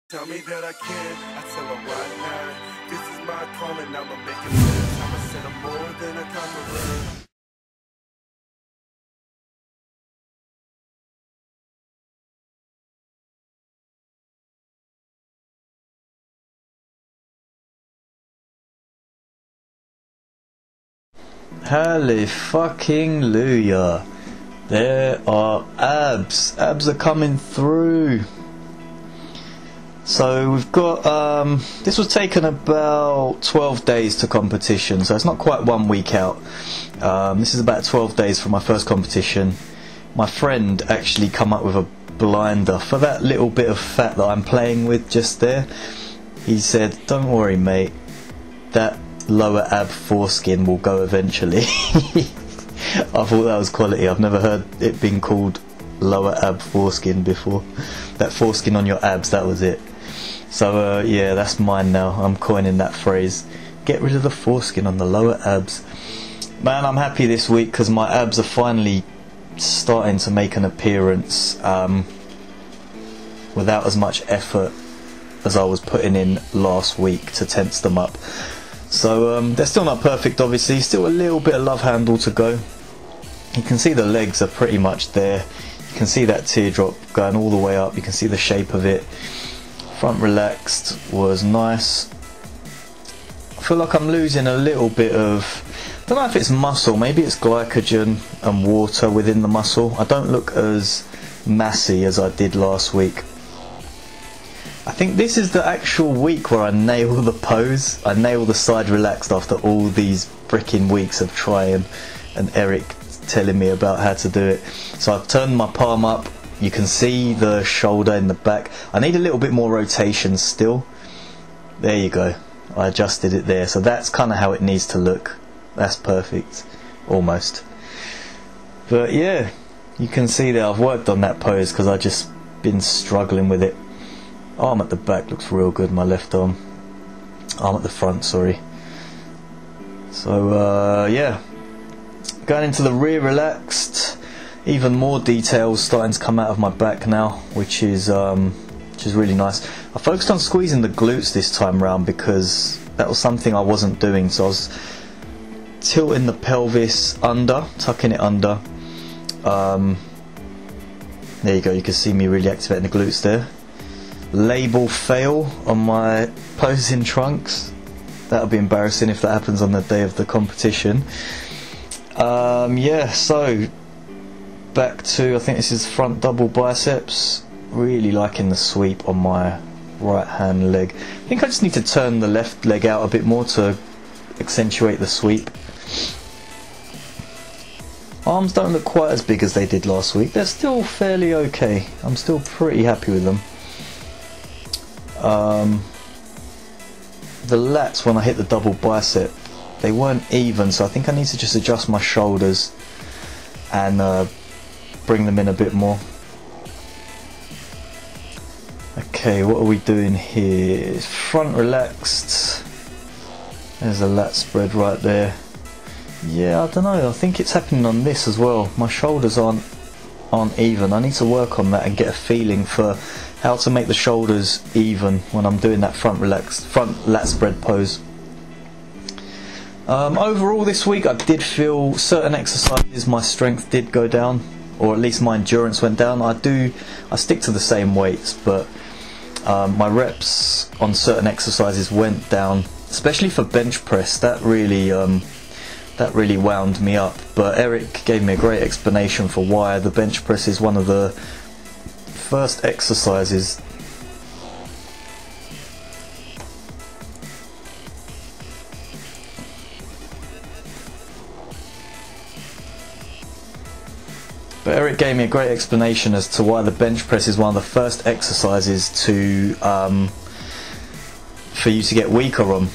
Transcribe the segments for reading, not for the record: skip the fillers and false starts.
Tell me that I can, I tell them why not. This is my calling, I'ma make it last. I'ma send them more than a conqueror. Holy fucking Luya. There are abs. Abs are coming through. So we've got, this was taken about 12 days to competition, so it's not quite 1 week out. This is about 12 days from my first competition. My friend actually come up with a blinder for that little bit of fat that I'm playing with just there. He said, don't worry mate, that lower ab foreskin will go eventually. I thought that was quality. I've never heard it being called lower ab foreskin before. That foreskin on your abs, that was it. So yeah, that's mine now. I'm coining that phrase. Get rid of the foreskin on the lower abs. Man, I'm happy this week because my abs are finally starting to make an appearance without as much effort as I was putting in last week to tense them up. So they're still not perfect obviously, still a little bit of love handle to go. You can see the legs are pretty much there. You can see that teardrop going all the way up, you can see the shape of it. Front relaxed was nice. I feel like I'm losing a little bit of, I don't know if it's muscle, maybe it's glycogen and water within the muscle. I don't look as massy as I did last week. I think this is the actual week where I nail the pose. I nail the side relaxed after all these freaking weeks of trying and Eric telling me about how to do it. So I've turned my palm up. You can see the shoulder in the back. I need a little bit more rotation still. There you go. I adjusted it there. So that's kind of how it needs to look. That's perfect. Almost. But yeah, you can see that I've worked on that pose because I've just been struggling with it. Arm at the back looks real good, my left arm. Arm at the front, sorry. So yeah, going into the rear relaxed. Even more details starting to come out of my back now, which is really nice. I focused on squeezing the glutes this time round because that was something I wasn't doing. So I was tilting the pelvis under, tucking it under. There you go, you can see me really activating the glutes there. Label fail on my posing trunks. That'll be embarrassing if that happens on the day of the competition. Yeah, so back to, I think this is front double biceps. Really liking the sweep on my right hand leg. I think I just need to turn the left leg out a bit more to accentuate the sweep. Arms don't look quite as big as they did last week. They're still fairly okay. I'm still pretty happy with them. The lats when I hit the double bicep, they weren't even, so I think I need to just adjust my shoulders and bring them in a bit more. Okay, what are we doing here? Front relaxed. There's a lat spread right there. Yeah, I don't know, I think it's happening on this as well. My shoulders aren't even. I need to work on that and get a feeling for how to make the shoulders even when I'm doing that front lat spread pose. Overall this week I did feel certain exercises my strength did go down, or at least my endurance went down. I stick to the same weights, but my reps on certain exercises went down, especially for bench press. That really wound me up, but Eric gave me a great explanation for why the bench press is one of the first exercises. But Eric gave me a great explanation as to why the bench press is one of the first exercises to for you to get weaker on.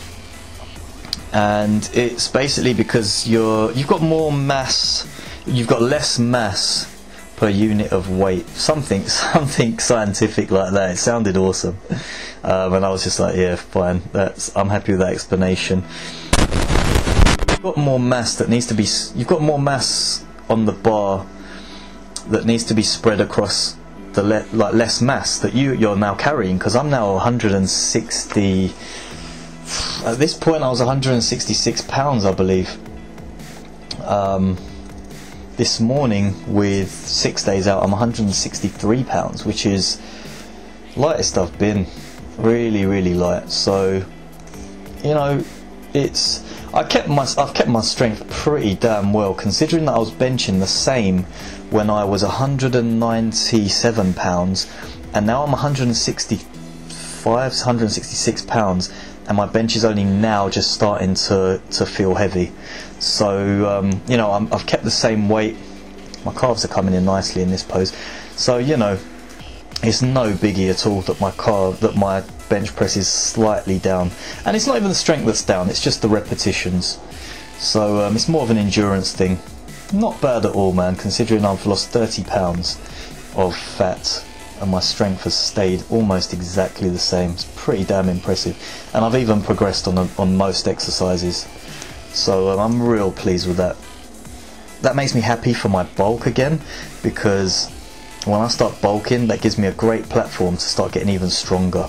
And it's basically because you've got more mass, you've got less mass per unit of weight, something scientific like that. It sounded awesome, and I was just like, yeah, fine. I'm happy with that explanation. You've got more mass that needs to be. You've got more mass on the bar that needs to be spread across like less mass that you're now carrying, because I'm now 160. At this point, I was 166 pounds, I believe. This morning, with 6 days out, I'm 163 pounds, which is lightest I've been. Really, really light. So, you know, I've kept my strength pretty damn well, considering that I was benching the same when I was 197 pounds, and now I'm 166 pounds, and my bench is only now just starting to feel heavy. So you know, I've kept the same weight. My calves are coming in nicely in this pose, so you know, it's no biggie at all that my bench press is slightly down, and it's not even the strength that's down, it's just the repetitions. So it's more of an endurance thing. Not bad at all, man, considering I've lost 30 pounds of fat and my strength has stayed almost exactly the same. It's pretty damn impressive, and I've even progressed on most exercises. So I'm real pleased with that. That makes me happy for my bulk again, because when I start bulking, that gives me a great platform to start getting even stronger.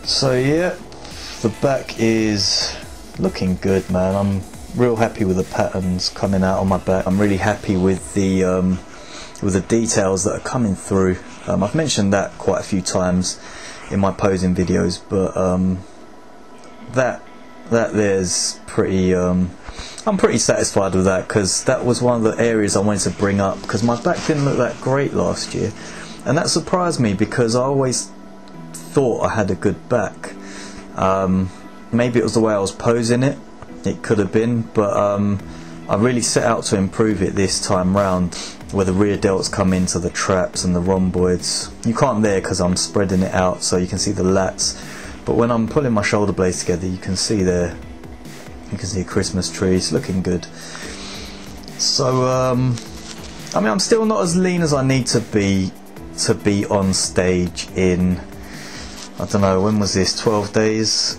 So yeah, the back is looking good, man. I'm real happy with the patterns coming out on my back. I'm really happy with the details that are coming through. I've mentioned that quite a few times in my posing videos, but that there's pretty I'm pretty satisfied with that, because that was one of the areas I wanted to bring up, because my back didn't look that great last year, and that surprised me, because I always thought I had a good back. Maybe it was the way I was posing it, it could have been, but I really set out to improve it this time round, where the rear delts come into the traps and the rhomboids. You can't there because I'm spreading it out, so you can see the lats, but when I'm pulling my shoulder blades together, you can see there, you can see a Christmas tree. It's looking good. So I mean, I'm still not as lean as I need to be on stage in, I don't know, when was this, 12 days?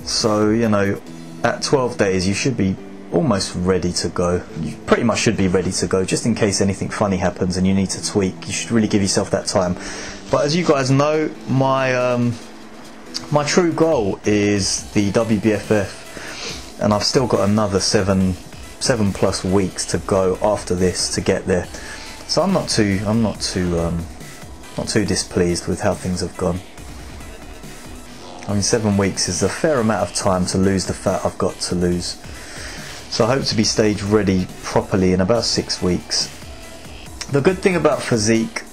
So, you know, at 12 days you should be almost ready to go. You pretty much should be ready to go, just in case anything funny happens and you need to tweak. You should really give yourself that time. But as you guys know, my true goal is the WBFF, and I've still got another 7+ weeks to go after this to get there. So I'm not too displeased with how things have gone. I mean, 7 weeks is a fair amount of time to lose the fat I've got to lose. So I hope to be stage ready properly in about 6 weeks. The good thing about physique,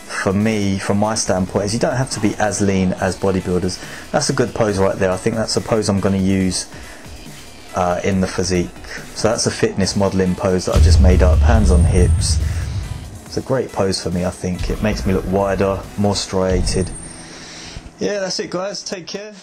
for me, from my standpoint, is you don't have to be as lean as bodybuilders. That's a good pose right there. I think that's a pose I'm going to use in the physique. So that's a fitness modelling pose that I just made up, hands on hips. It's a great pose for me, I think. It makes me look wider, more striated. Yeah, that's it guys, take care.